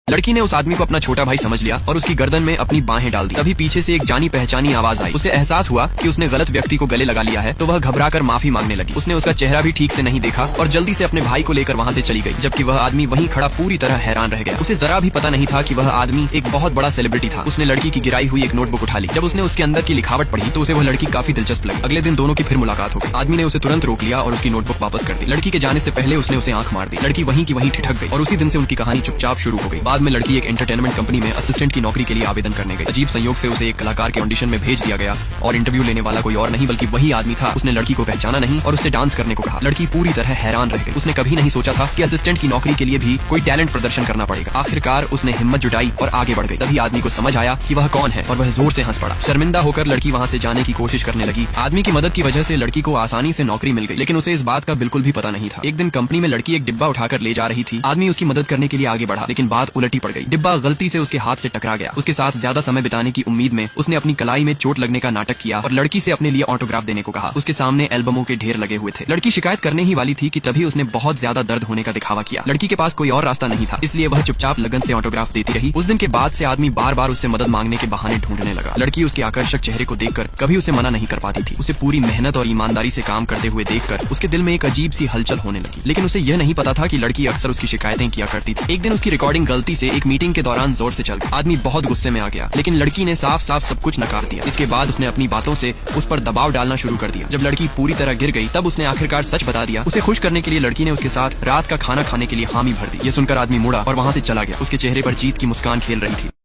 लड़की ने उस आदमी को अपना छोटा भाई समझ लिया और उसकी गर्दन में अपनी बाहें डाल दी। तभी पीछे से एक जानी पहचानी आवाज आई। उसे एहसास हुआ कि उसने गलत व्यक्ति को गले लगा लिया है, तो वह घबराकर माफी मांगने लगी। उसने उसका चेहरा भी ठीक से नहीं देखा और जल्दी से अपने भाई को लेकर वहाँ से चली गई, जबकि वह आदमी वहीं खड़ा पूरी तरह हैरान रह गया। उसे जरा भी पता नहीं था कि वह आदमी एक बहुत बड़ा सेलिब्रिटी था। उसने लड़की की गिराई हुई एक नोटबुक उठा ली। जब उसने उसके अंदर की लिखावट पढ़ी तो उसे वह लड़की काफी दिलचस्प लगी। अगले दिन दोनों की फिर मुलाकात हो गई। आदमी ने उसे तुरंत रोक लिया और उसकी नोटबुक वापस कर दी। लड़की के जाने से पहले उसने उसे आंख मार दी। लड़की वहीं की वहीं ठिठक गई और उसी दिन से उनकी कहानी चुपचाप शुरू हो गई। बाद में लड़की एक एंटरटेनमेंट कंपनी में असिस्टेंट की नौकरी के लिए आवेदन करने गई। अजीब संयोग से उसे एक कलाकार के ऑडिशन में भेज दिया गया और इंटरव्यू लेने वाला कोई और नहीं बल्कि वही आदमी था। उसने लड़की को पहचाना नहीं और उससे डांस करने को कहा। लड़की पूरी तरह हैरान रह गई। उसने कभी नहीं सोचा था कि असिस्टेंट की नौकरी के लिए भी कोई टैलेंट प्रदर्शन करना पड़ेगा। आखिरकार उसने हिम्मत जुटाई और आगे बढ़ गई। तभी आदमी को समझ आया कि वह कौन है और वह जोर से हंस पड़ा। शर्मिंदा होकर लड़की वहाँ से जाने की कोशिश करने लगी। आदमी की मदद की वजह से लड़की को आसानी से नौकरी मिल गई, लेकिन उसे इस बात का बिल्कुल भी पता नहीं था। एक दिन कंपनी में लड़की एक डिब्बा उठाकर ले जा रही थी। आदमी उसकी मदद करने के लिए आगे बढ़ा, लेकिन बात उलटी पड़ गई। डिब्बा गलती से उसके हाथ से टकरा गया। उसके साथ ज्यादा समय बिताने की उम्मीद में उसने अपनी कलाई में चोट लगने का नाटक किया और लड़की से अपने लिए ऑटोग्राफ देने को कहा। उसके सामने एल्बमों के ढेर लगे हुए थे। लड़की शिकायत करने ही वाली थी कि तभी उसने बहुत ज्यादा दर्द होने का दिखावा किया। लड़की के पास कोई और रास्ता नहीं था, इसलिए वह चुपचाप लगन से ऑटोग्राफ देती रही। उस दिन के बाद से आदमी बार बार उससे मदद मांगने के बहाने ढूंढने लगा। लड़की उसके आकर्षक चेहरे को देखकर कभी उसे मना नहीं कर पाती थी। उसे पूरी मेहनत और ईमानदारी से काम करते हुए देखकर उसके दिल में एक अजीब सी हलचल होने लगी। लेकिन उसे यह नहीं पता था कि लड़की अक्सर उसकी शिकायतें किया करती थी। एक दिन उसकी रिकॉर्डिंग गलती से एक मीटिंग के दौरान जोर से चल गई। आदमी बहुत गुस्से में आ गया, लेकिन लड़की ने साफ साफ सब कुछ नकार दिया। इसके बाद उसने अपनी बातों से उस पर दबाव डालना शुरू कर दिया। जब लड़की पूरी तरह गिर गई तब उसने आखिरकार सच बता दिया। उसे खुश करने के लिए लड़की ने उसके साथ रात का खाना खाने के लिए हामी भर दी। ये सुनकर आदमी मुड़ा और वहाँ से चला गया। उसके चेहरे पर जीत की मुस्कान खेल रही थी।